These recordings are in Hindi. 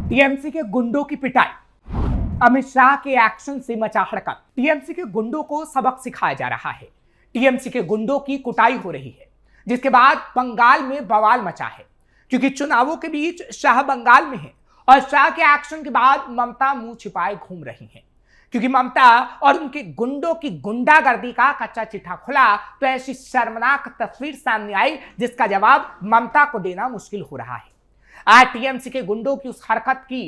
टीएमसी के गुंडों की पिटाई, अमित शाह के एक्शन से मचा हड़कंप। टीएमसी के गुंडों को सबक सिखाया जा रहा है। टीएमसी के गुंडों की कुटाई हो रही है, जिसके बाद बंगाल में बवाल मचा है, क्योंकि चुनावों के बीच शाह बंगाल में है और शाह के एक्शन के बाद ममता मुंह छिपाए घूम रही हैं। क्योंकि ममता और उनके गुंडों की गुंडागर्दी का कच्चा चिट्ठा खुला तो ऐसी शर्मनाक तस्वीर सामने आई जिसका जवाब ममता को देना मुश्किल हो रहा है। आज टीएमसी के गुंडों की उस हरकत की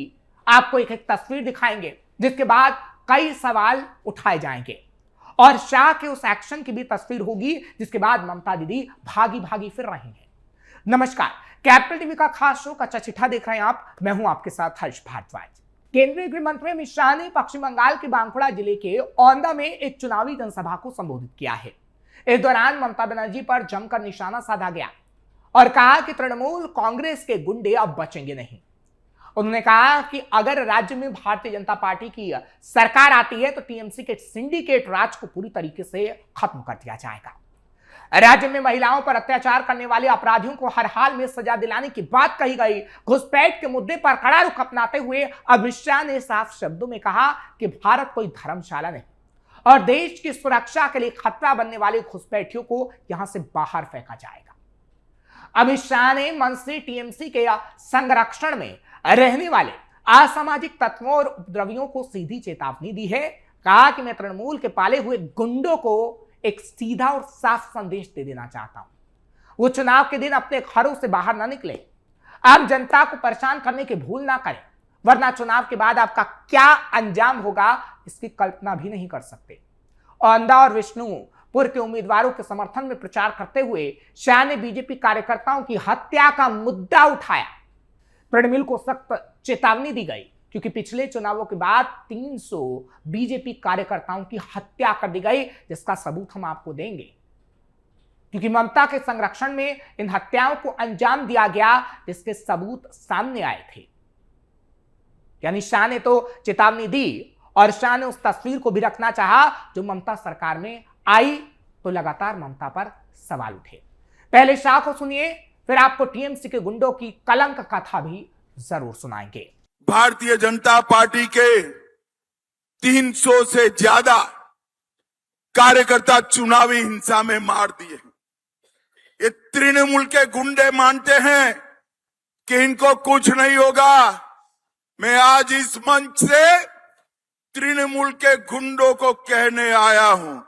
आपको एक तस्वीर दिखाएंगे, जिसके बाद कई सवाल उठाए जाएंगे और शाह के उस एक्शन की भी तस्वीर होगी, जिसके बाद ममता दीदी भागी भागी फिर रही हैं। नमस्कार, कैपिटल टीवी का खास शो कच्चा चिट्ठा देख रहे हैं आप। मैं हूं आपके साथ हर्ष भारद्वाज। केंद्रीय गृह मंत्री अमित शाह ने पश्चिम बंगाल के बांकुड़ा जिले के औंदा में एक चुनावी जनसभा को संबोधित किया है। इस दौरान ममता बनर्जी पर जमकर निशाना साधा गया और कहा कि तृणमूल कांग्रेस के गुंडे अब बचेंगे नहीं। उन्होंने कहा कि अगर राज्य में भारतीय जनता पार्टी की सरकार आती है तो टीएमसी के सिंडिकेट राज को पूरी तरीके से खत्म कर दिया जाएगा। राज्य में महिलाओं पर अत्याचार करने वाले अपराधियों को हर हाल में सजा दिलाने की बात कही गई। घुसपैठ के मुद्दे पर कड़ा रुख अपनाते हुए अमित शाह ने साफ शब्दों में कहा कि भारत कोई धर्मशाला नहीं और देश की सुरक्षा के लिए खतरा बनने वाले घुसपैठियों को यहां से बाहर फेंका जाएगा। अमित शाह ने मंच से टीएमसी के संरक्षण में रहने वाले असामाजिक तत्वों और उपद्रवियों को सीधी चेतावनी दी है। कहा कि मैं तृणमूल के पाले हुए गुंडों को एक सीधा और साफ संदेश दे देना चाहता हूं। वो चुनाव के दिन अपने घरों से बाहर ना निकले, आम जनता को परेशान करने की भूल ना करें, वरना चुनाव के बाद आपका क्या अंजाम होगा इसकी कल्पना भी नहीं कर सकते। औंदा और विष्णुपुर के उम्मीदवारों के समर्थन में प्रचार करते हुए शाह ने बीजेपी कार्यकर्ताओं की हत्या का मुद्दा उठाया। तृणमूल को सख्त चेतावनी दी गई, क्योंकि पिछले चुनावों के बाद 300 बीजेपी कार्यकर्ताओं की हत्या कर दी गई, जिसका सबूत हम आपको देंगे। क्योंकि ममता के संरक्षण में इन हत्याओं को अंजाम दिया गया, जिसके सबूत सामने आए थे। यानी शाह ने तो चेतावनी दी और शाह ने उस तस्वीर को भी रखना चाहा जो ममता सरकार में आई, तो लगातार ममता पर सवाल उठे। पहले शाह को सुनिए, फिर आपको टीएमसी के गुंडों की कलंक कथा भी जरूर सुनाएंगे। भारतीय जनता पार्टी के 300 से ज्यादा कार्यकर्ता चुनावी हिंसा में मार दिए। ये तृणमूल के गुंडे मानते हैं कि इनको कुछ नहीं होगा। मैं आज इस मंच से तृणमूल के गुंडों को कहने आया हूं,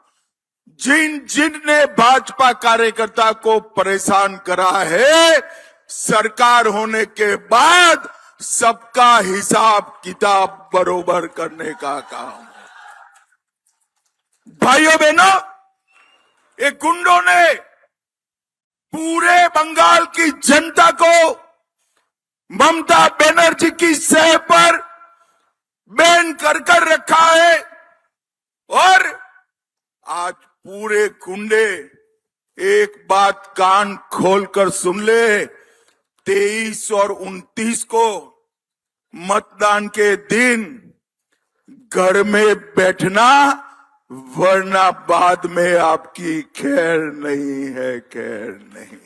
जिनने भाजपा कार्यकर्ता को परेशान करा है, सरकार होने के बाद सबका हिसाब किताब बरोबर करने का काम। भाइयों बहनों, ये गुंडों ने पूरे बंगाल की जनता को ममता बनर्जी की सह पर बैन कर रखा है और आज पूरे गुंडे एक बात कान खोलकर सुन ले, 23 और 29 को मतदान के दिन घर में बैठना, वरना बाद में आपकी खैर नहीं है, खैर नहीं।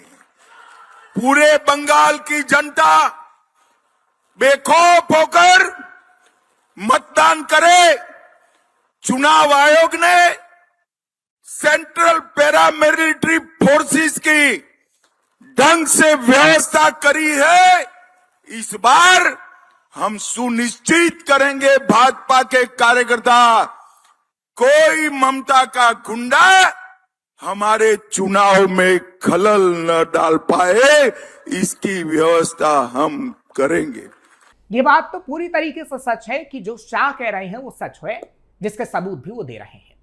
पूरे बंगाल की जनता बेखौफ होकर मतदान करे। चुनाव आयोग ने सेंट्रल पैरामिलिट्री फोर्सेस की ढंग से व्यवस्था करी है। इस बार हम सुनिश्चित करेंगे भाजपा के कार्यकर्ता, कोई ममता का गुंडा हमारे चुनाव में खलल न डाल पाए, इसकी व्यवस्था हम करेंगे। ये बात तो पूरी तरीके से सच है कि जो शाह कह रहे हैं वो सच है, जिसके सबूत भी वो दे रहे हैं।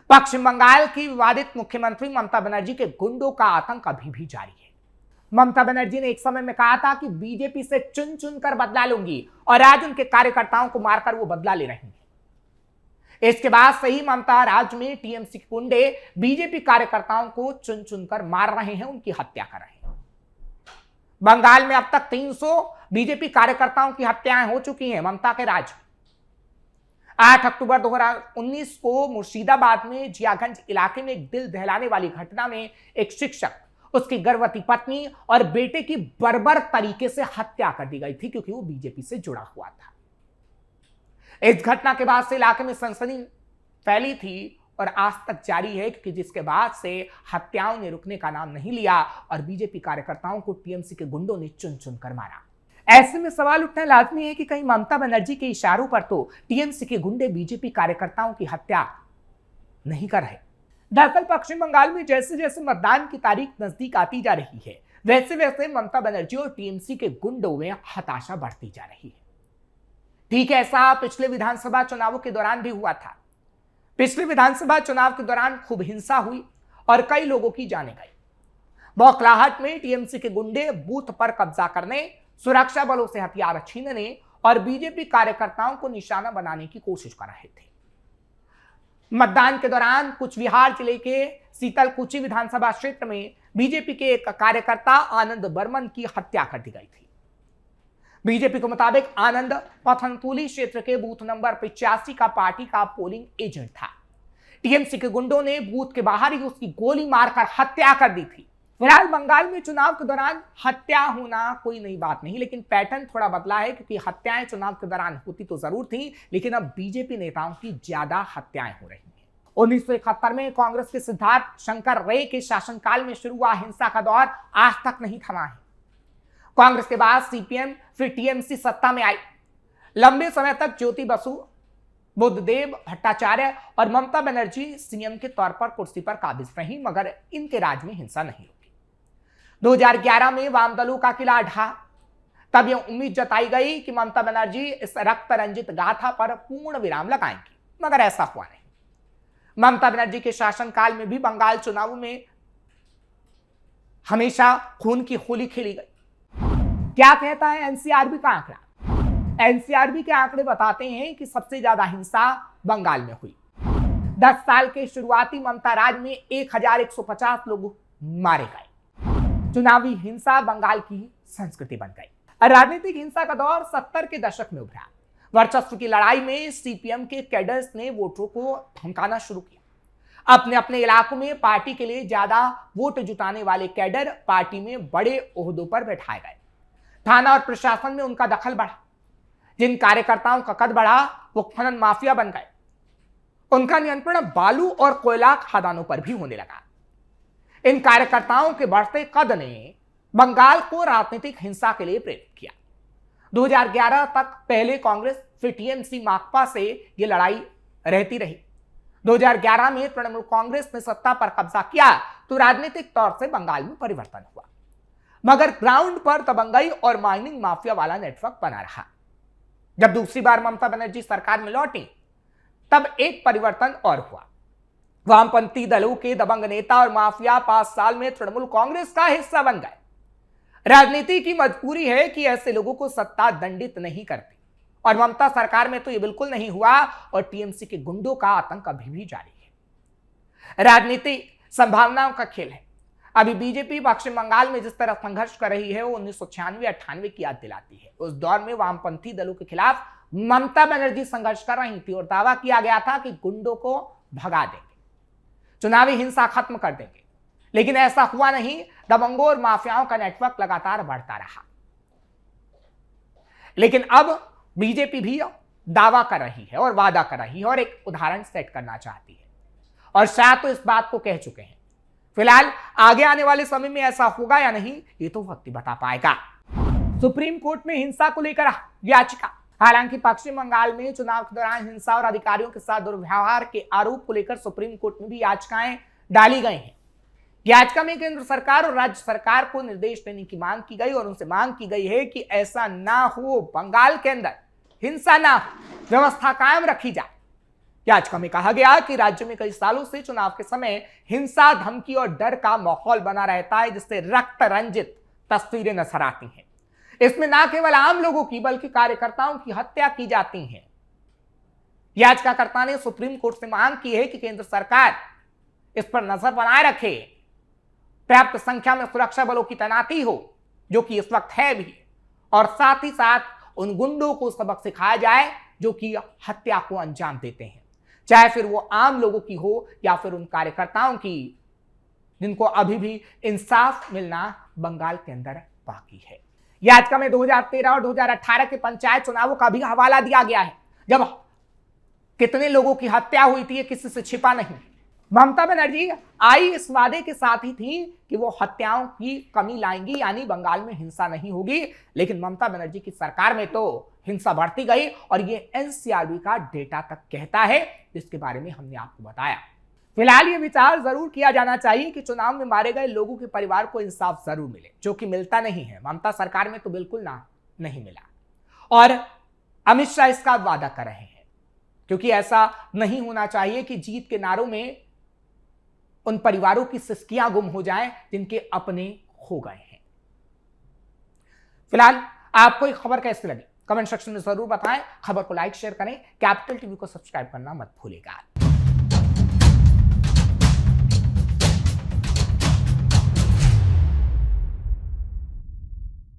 पश्चिम बंगाल की विवादित मुख्यमंत्री ममता बनर्जी के गुंडों का आतंक अभी भी जारी है। ममता बनर्जी ने एक समय में कहा था कि बीजेपी से चुन चुन कर बदला लूंगी, और आज उनके कार्यकर्ताओं को मारकर वो बदला ले रही हैं। इसके बाद से ही ममता राज्य में टीएमसी के गुंडे बीजेपी कार्यकर्ताओं को चुन चुन कर मार रहे हैं, उनकी हत्या कर रहे हैं। बंगाल में अब तक 300 बीजेपी कार्यकर्ताओं की हत्याएं हो चुकी हैं ममता के राज में। 8 अक्टूबर 2019 को मुर्शिदाबाद में जियागंज इलाके में एक दिल दहलाने वाली घटना में एक शिक्षक उसकी गर्भवती पत्नी और बेटे की बर्बर तरीके से हत्या कर दी गई थी, क्योंकि वो बीजेपी से जुड़ा हुआ था। इस घटना के बाद से इलाके में सनसनी फैली थी और आज तक जारी है, क्योंकि जिसके बाद से हत्याओं ने रुकने का नाम नहीं लिया और बीजेपी कार्यकर्ताओं को टीएमसी के गुंडों ने चुन चुन कर मारा। ऐसे में सवाल उठना लाजमी है कि कहीं ममता बनर्जी के इशारों पर तो टीएमसी के गुंडे बीजेपी कार्यकर्ताओं की हत्या नहीं कर रहे। दरअसल पश्चिम बंगाल में जैसे जैसे मतदान की तारीख नजदीक आती जा रही है, वैसे वैसे ममता बनर्जी और टीएमसी के गुंडों में हताशा बढ़ती जा रही है। ठीक ऐसा पिछले विधानसभा चुनावों के दौरान भी हुआ था। पिछले विधानसभा चुनाव के दौरान खूब हिंसा हुई और कई लोगों की जाने गई। बौखलाहट में टीएमसी के गुंडे बूथ पर कब्जा करने, सुरक्षा बलों से हथियार छीनने और बीजेपी कार्यकर्ताओं को निशाना बनाने की कोशिश कर रहे थे। मतदान के दौरान कुछ बिहार जिले के सीतलकुची विधानसभा क्षेत्र में बीजेपी के एक कार्यकर्ता आनंद बर्मन की हत्या कर दी गई थी। बीजेपी के मुताबिक आनंद पथनतुली क्षेत्र के बूथ नंबर 85 का पार्टी का पोलिंग एजेंट था। टीएमसी के गुंडों ने बूथ के बाहर ही उसकी गोली मारकर हत्या कर दी थी। फिलहाल बंगाल में चुनाव के दौरान हत्या होना कोई नई बात नहीं, लेकिन पैटर्न थोड़ा बदला है, क्योंकि हत्याएं चुनाव के दौरान होती तो जरूर थी, लेकिन अब बीजेपी नेताओं की ज्यादा हत्याएं हो रही हैं। 1971 में कांग्रेस के सिद्धार्थ शंकर रे के शासनकाल में शुरू हुआ हिंसा का दौर आज तक नहीं थमा है। कांग्रेस के बाद सीपीएम फिर टीएमसी सत्ता में आई। लंबे समय तक ज्योति बसु, बुद्धदेव भट्टाचार्य और ममता बनर्जी सीएम के तौर पर कुर्सी पर काबिज रही, मगर इनके राज में हिंसा नहीं रुकी। 2011 में वाम दलों का किला ढहा। तब यह उम्मीद जताई गई कि ममता बनर्जी इस रक्त रंजित गाथा पर पूर्ण विराम लगाएंगी, मगर ऐसा हुआ नहीं। ममता बनर्जी के शासनकाल में भी बंगाल चुनावों में हमेशा खून की होली खेली गई। क्या कहता है एनसीआरबी का आंकड़ा? एनसीआरबी के आंकड़े बताते हैं कि सबसे ज्यादा हिंसा बंगाल में हुई। 10 साल के शुरुआती ममता राज में 1150 लोग मारे गए। चुनावी हिंसा बंगाल की संस्कृति बन गई। राजनीतिक हिंसा का दौर 70 के दशक में उभरा। वर्चस्व की लड़ाई में सीपीएम के कैडर्स ने वोटरों को धमकाना शुरू किया। अपने अपने इलाकों में पार्टी के लिए ज्यादा वोट जुटाने वाले कैडर पार्टी में बड़े ओहदों पर बैठाए गए। थाना और प्रशासन में उनका दखल बढ़ा। जिन कार्यकर्ताओं का कद बढ़ा वो खनन माफिया बन गए। उनका नियंत्रण बालू और कोयला खदानों पर भी होने लगा। इन कार्यकर्ताओं के बढ़ते कद ने बंगाल को राजनीतिक हिंसा के लिए प्रेरित किया। 2011 तक पहले कांग्रेस फिर टीएमसी माकपा से यह लड़ाई रहती रही। 2011 में तृणमूल कांग्रेस ने सत्ता पर कब्जा किया तो राजनीतिक तौर से बंगाल में परिवर्तन हुआ, मगर ग्राउंड पर दबंगई और माइनिंग माफिया वाला नेटवर्क बना रहा। जब दूसरी बार ममता बनर्जी सरकार में लौटी तब एक परिवर्तन और हुआ। वामपंथी दलों के दबंग नेता और माफिया 5 साल में तृणमूल कांग्रेस का हिस्सा बन गए। राजनीति की मजबूरी है कि ऐसे लोगों को सत्ता दंडित नहीं करती, और ममता सरकार में तो यह बिल्कुल नहीं हुआ और टीएमसी के गुंडों का आतंक अभी भी जारी है। राजनीति संभावनाओं का खेल है। अभी बीजेपी पश्चिम बंगाल में जिस तरह संघर्ष कर रही है वो 1996-98 की याद दिलाती है। उस दौर में वामपंथी दलों के खिलाफ ममता बनर्जी संघर्ष कर रही थी और दावा किया गया था कि गुंडों को भगा देंगे, चुनावी हिंसा खत्म कर देंगे, लेकिन ऐसा हुआ नहीं। दबंगों और माफियाओं का नेटवर्क लगातार बढ़ता रहा। लेकिन अब बीजेपी भी दावा कर रही है और वादा कर रही है और एक उदाहरण सेट करना चाहती है, और शायद तो इस बात को कह चुके हैं। फिलहाल आगे आने वाले समय में ऐसा होगा या नहीं ये तो वक्त ही बता पाएगा। सुप्रीम कोर्ट में हिंसा को लेकर याचिका। हालांकि पश्चिम बंगाल में चुनाव के दौरान हिंसा और अधिकारियों के साथ दुर्व्यवहार के आरोप को लेकर सुप्रीम कोर्ट में भी याचिकाएं डाली गई हैं। याचिका में केंद्र सरकार और राज्य सरकार को निर्देश देने की मांग की गई और उनसे मांग की गई है कि ऐसा ना हो, बंगाल के अंदर हिंसा ना हो, व्यवस्था कायम रखी जाए। याचिका में कहा गया कि राज्य में कई सालों से चुनाव के समय हिंसा, धमकी और डर का माहौल बना रहता है, जिससे रक्त रंजित तस्वीरें नजर आती हैं। इसमें न केवल आम लोगों की बल्कि कार्यकर्ताओं की हत्या की जाती है। याचिकाकर्ता ने सुप्रीम कोर्ट से मांग की है कि केंद्र सरकार इस पर नजर बनाए रखे, पर्याप्त संख्या में सुरक्षा बलों की तैनाती हो, जो कि इस वक्त है भी, और साथ ही साथ उन गुंडों को सबक सिखाया जाए जो कि हत्या को अंजाम देते हैं, चाहे फिर वो आम लोगों की हो या फिर उन कार्यकर्ताओं की जिनको अभी भी इंसाफ मिलना बंगाल के अंदर बाकी है। याचिका में 2013 और 2018 के पंचायत चुनावों का भी हवाला दिया गया है, जब कितने लोगों की हत्या हुई थी, ये किसी से छिपा नहीं। ममता बनर्जी आई इस वादे के साथ ही थी कि वो हत्याओं की कमी लाएंगी, यानी बंगाल में हिंसा नहीं होगी, लेकिन ममता बनर्जी की सरकार में तो हिंसा बढ़ती गई और ये एनसीआरबी का डेटा तक कहता है, जिसके बारे में हमने आपको बताया। फिलहाल ये विचार जरूर किया जाना चाहिए कि चुनाव में मारे गए लोगों के परिवार को इंसाफ जरूर मिले, जो कि मिलता नहीं है। ममता सरकार में तो बिल्कुल नहीं मिला और अमित शाह इसका वादा कर रहे हैं, क्योंकि ऐसा नहीं होना चाहिए कि जीत के नारों में उन परिवारों की सिसकियां गुम हो जाएं जिनके अपने खो गए हैं। फिलहाल आपको ये खबर कैसी लगी कमेंट सेक्शन में जरूर बताएं। खबर को लाइक शेयर करें, कैपिटल टीवी को सब्सक्राइब करना मत भूलिएगा।